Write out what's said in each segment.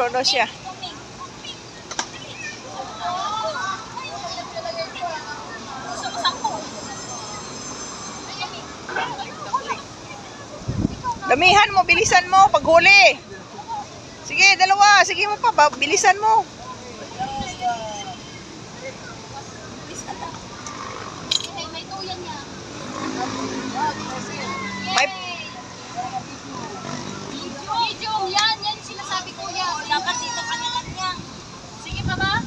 Naglalaro daw siya. Damihan mo, bilisan mo, paghuli. Sige, dalawa. Sige mo pa, bilisan mo. May tuyan niya. Video, yan sinasabi ko yan. Dapat dito kanya-kanya. Sige pa ba?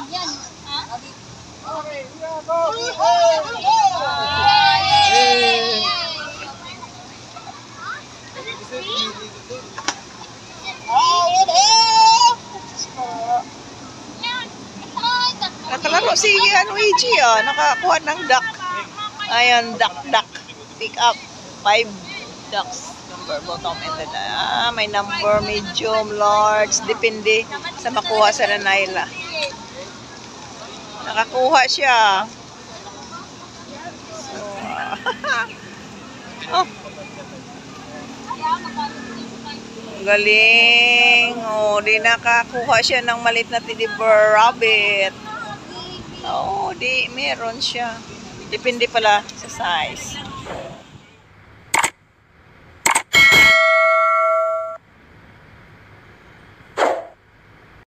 Yan. Ha? Nakalaro si Luigi, oh. Nakakuha ng duck. Ayun, duck. Pick up 5 ducks. Number, bottom, and then, may number, medium, large. Depende sa makuha sa Naila. Nakakuha siya. So, oh. Galing. Oh, di nakakuha siya ng malit na teddy bear rabbit. Oh, di meron siya. Depende pala sa size.